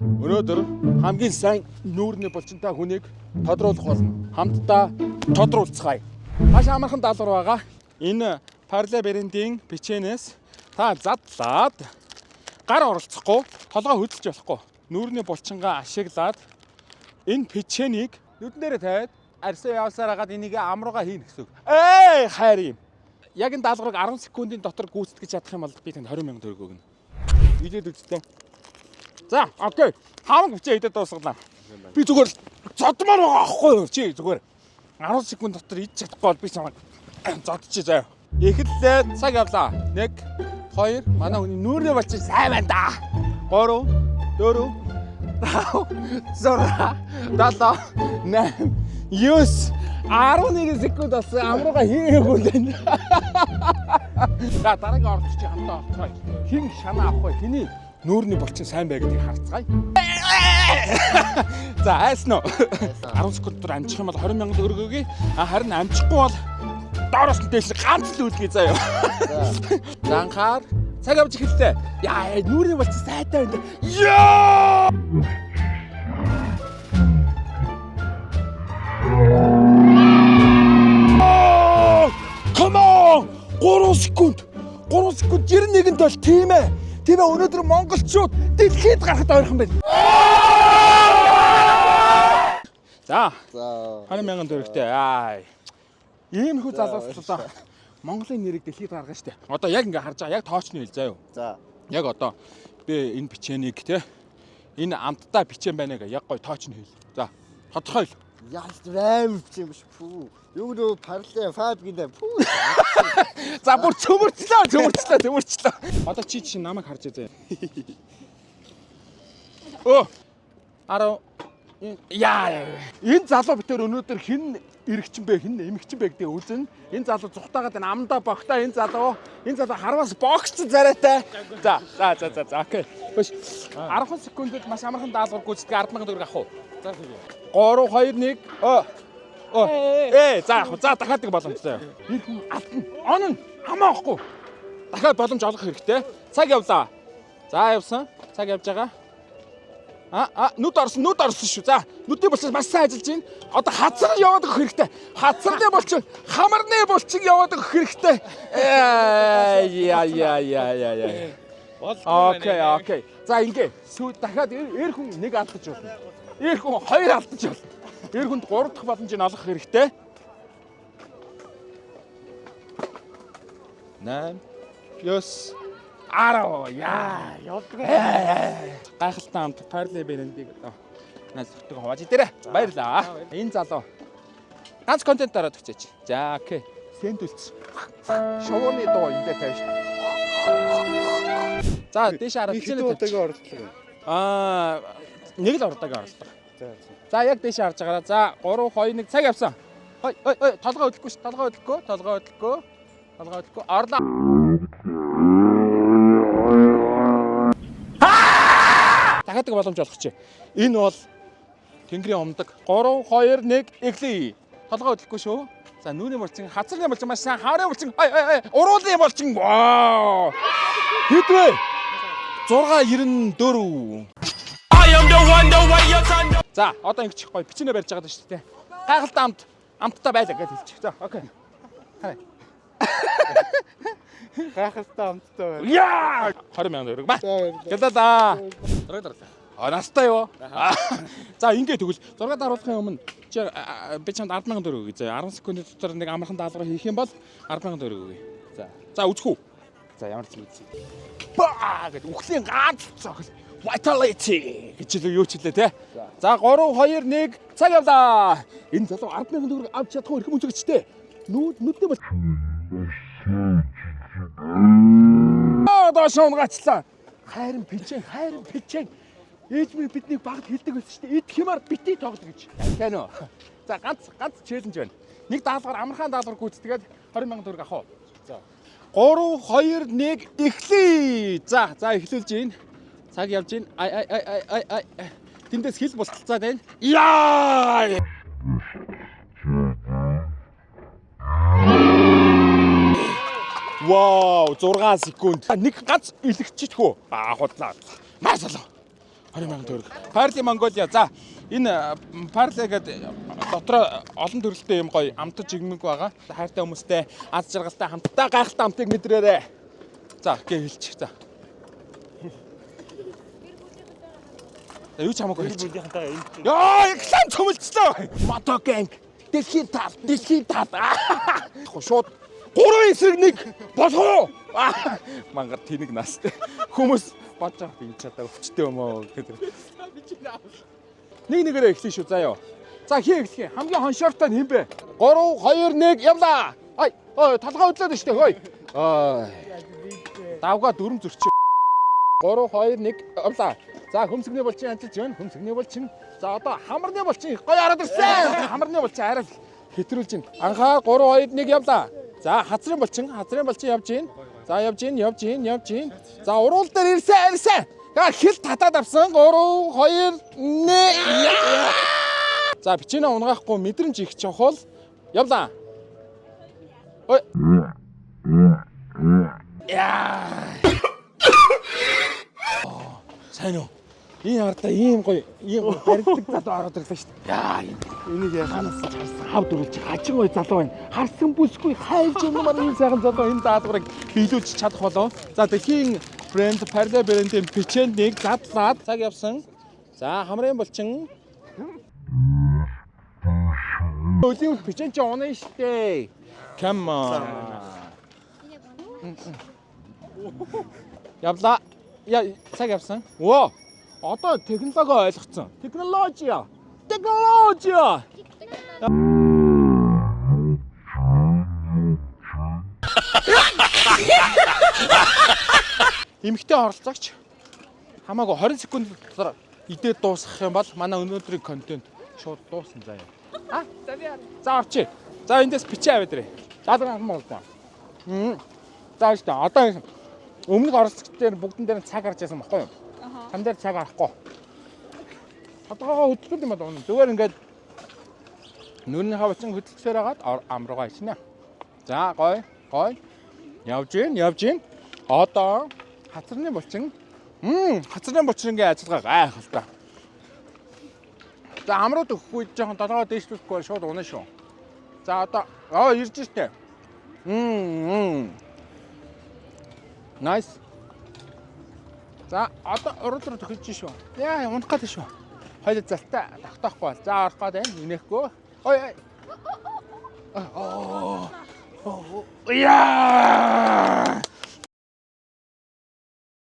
Өнөөдөр хамгийн сайн нүүрний булчинтай хүнийг тодруулах болно. Хамтдаа тодруулцгаая. Маш амархан даалгавар байгаа. Энэ Parle брэндийн печенээс та задлаад гар оролцохгүй, толгой хөдөлж болохгүй. Нүүрний булчингаа ашиглаад энэ печенийг нүднээрээ тавиад арьсан явсаар хагаад энийг амрууга хийнэ гэсэн үг. Хайр юм. Яг энэ даалгаврыг 10 секундын дотор гүйцэтгэж чадах юм бол би танд 20,000 төгрөг өгнө. Идээд үзтээ. За, окей. Хамаг бичээ идээд дуусгалаа. Би зүгээр зодмоор байгаа аахгүй юу? Чи зүгээр 10 секунд дотор идэж чадахгүй бол би чамайг зодчих заяа. Эхэллээ. Цаг явлаа. 1 2 манай хүний нүүрний булчин сайн байна да. 3 4 5 6 7 8 9 11 секунд болсон амрууга хийгээгүй л энэ. За дараагийн оролцож хамтаа орцгоё. Хин шанаа авах вэ? Хэний нүүрний булчин сайн бай гэдгийг харцгаая. За айсан уу? 10 секунд дотор амжих юм бол 20,000 төгрөг өгье. Харин амжихгүй бол доороос нь дээш ганц л үлгий заяа. За анхаар цаг авч эхэллээ. Яа нүүрний булчин сайтай байна. Яа! Come on! 3 секунд. 3 секунд 91-нд бол тийм ээ. Тийм ээ өнөөдөр монголчууд дэлхийд гарахад ойрхон байна. За. 20,000 төгрөгтэй. Иймэрхүү залууслаа Монголын нэрийг дэлхийд гаргана штэ. Одоо яг ингээ харж байгаа. Яг тоочны хэл заа юу. За. Яг одоо би энэ бичээнийг те энэ амттай бичээн байна гэ. Яг гой тоочны хэл. За. Тодорхой л. Яаж вэм бичээн биш пүү. Юу нөө Parle фаб гэдэг пүү. За бүр цөмөрчлөө. Одоо чи намайг харж байгаа. Оо. Араа. Яа. Энэ залуу битэр өнөөдөр хэн эрэгчин бэ, хэн эмэгчин бэ гэдэг үзэн. Энэ залуу зүхтаагаад энэ амдаа богтой энэ залуу харвас богч зарайтай. За. Окей. Биш. 10 секундэд маш амархан даалгавар гүйцэтгэх 10,000 төгрөг авах уу? За тийм. 3 2 1 за дахиад нэг боломжтой. Энэ хүн алдна. Он хамаахгүй. Дахиад боломж олох хэрэгтэй. Цаг явлаа. За явсан. Цаг явж байгаа. Нүд орсон шүү. За нүдний булчин маш сайн ажиллаж байна. Одоо хацар яваад өгөх хэрэгтэй. Хацарны булчин, хамарны булчин яваад өгөх хэрэгтэй. Окей. За ингээ. Дахиад эр хүн нэг алдаж болно. Эр хүн 2 алдаж болно. Эр хүнд 3 дахь боломжийг олох хэрэгтэй. 8 9 10 явдаг. Гайхалтай амт Parle брэндийг нас зөвхөн хувааж идэрэ. Баярлаа. Энэ залуу ганц контент дараад өгчээч. За окей. Сэндүүлц. Шовооны дуу эндээ тавьж шүү. За дээш хараад Нэг оролцлоо. Нэг л ордог оролдог. За яг дээш харж байгаараа. За 3 2 1 цаг явсан. Ой толгой хөдлөхгүй ш. Толгой хөдлөхгүй. Орлоо. Дахиад нэг боломж олох чи. Энэ бол Тэнгэрийн умдаг. 3 2 1 эхлэе. Толгой хөдлөхгүй шүү. За нүүрний булчин, хацарны булчин маш сайн, хаврын булчин, уруулын булчин. Вау! Хэдвэ? 694. За, одоо ингэж гоё бичнэ барьж байгаа шүү дээ. Гайхалтай амттай байлаа гэж хэлчих. За, окей. Хараа. Гайхалтай амттай байна. Яа! 20,000 төгрөг ба. Гэлээ. Настай юу? За, ингэ тэгвэл 6 даруулахын өмнө чи би чамд 10,000 төгрөг өгье. 10 секундын дотор нэг амархан даалгавар хийх юм бол 10,000 төгрөг өгье. За, үзэх үү? За, ямар ч юм үзье. Баа гэдэг үхлийн ганц цогц. Vitality гэж юу ч хэлээ те. За 3 2 1 цаг явлаа. Энэ залуу 10,000 төгрөг авч чадахгүй хэрхэн үзэгчтэй. Нүдний бол дошон гачлаа. Хайрын печен. Ээжмээ биднийг багт хэлдэг байсан шүү дээ. Идэх юмар битий тоглох гэж. Тань уу. За ганц челленж байна. Нэг даалгавар амархан даалгавар гүйцэтгээд 20,000 төгрөг авах уу? За 3 2 1 эхлэе. За эхлүүлж гин. Цаг явж гин. Тэндээс хэл бусгалцаад байна. Яа! Вау, 6 секунд. Нэг ганц илэгчиххүү. Худлаа. Маш солоо. 20,000 төгрөг. Parley Mongolia. За энэ Parley гэдэг дотроо олон төрөлтэй юм гоё амтж игмэг байгаа. Хайртай хүмүүстэй аз жаргалтай хамтдаа гайхалтай амтыг мэдрээрэй. За гээ хэлчих. За. Юу ч хамаагүй хэлчих. Яа, ихлэн цөмөлцлөө. Мотоганг. Дэлхийн тал. Шууд 3 эсрэг 1 болох уу? Мангар тэнэг настай. Хүмүүс бодож байгаа би чадаа өвчтэй юм аа гэдэг. Нэг нэгээрээ эхлэе шүү заа ёо. За хий эхлэе. Хамгийн хоншоортой нь хэн бэ? 3 2 1 явлаа. Талгаа хөдлөөд штэ хөөе. Давга дүрм зөрчөө. 3 2 1 явлаа. За хөмсгний булчин анчилж байна. Хөмсгний булчин. За одоо хамарны булчин гоё хараад ирсэн. Хамарны булчин арай хэтрүүлж байна. Анхаа 3 2 1 явлаа. За хазрын булчин явж гин. За явж гин. За уруул дээр ирсэн. Яа хил татаад авсан. 3 2 1. За бичнэ унгаахгүй мэдрэмж их чухал. Явлаа. Ой. Яа. Сайн уу? Энэ хардаа ийм гоё барилдаг залуу ороод ирлээ шүү дээ. Яа, энийг яханаас харсан хав дөрүүлж хажин гоё залуу байна. Харсан бүсгүй хайлж юмар энэ сайхан залуу энэ даалгаврыг биелүүлж чадах болов. За дэлхийн брэнд Parley брэндийн печеньийг задлаад цаг явсан. За хамрын булчин. Өлийн печеньч унаа штэ. Come on. Явла. Я цаг явсан. Оо. Одоо технологи ойлгоцсон. Технологи. Эмэгтэй оролцогч хамаагүй 20 секунд дотор идээд дуусгах юм бол манай өнөөдрийн контент шууд дуусна заа яа. За авчи. За эндээс бичээ аваад ирээ. Даалгавар юм болоо. За шүү дээ. Одоо өмнөх оролцогчдэр бүгдэн дээр цаг гарч яасан баггүй юу? Тан дээр цаг арахгүй. Одоо хөдөлгөөн юм бол зүгээр ингээд нүрийн хавцсан хөдөлгөсөөр хагаад амруугаа ичнэ. За гой. Явж гин. Одоо хацрын булчин. Хацрын булчингийн ажиллагаа гайхалтай. За амрууд өгөхгүй жоохон толгой дээшлүүлэхгүй шууд унаа шүү. За одоо ирж штэ. Nice. За одоо урд тохиж шүү. Яа унах гэдэг шүү. Хоёул залтаа тогтоохгүй бол. За орох гээд байна. Инехгүй. Яа!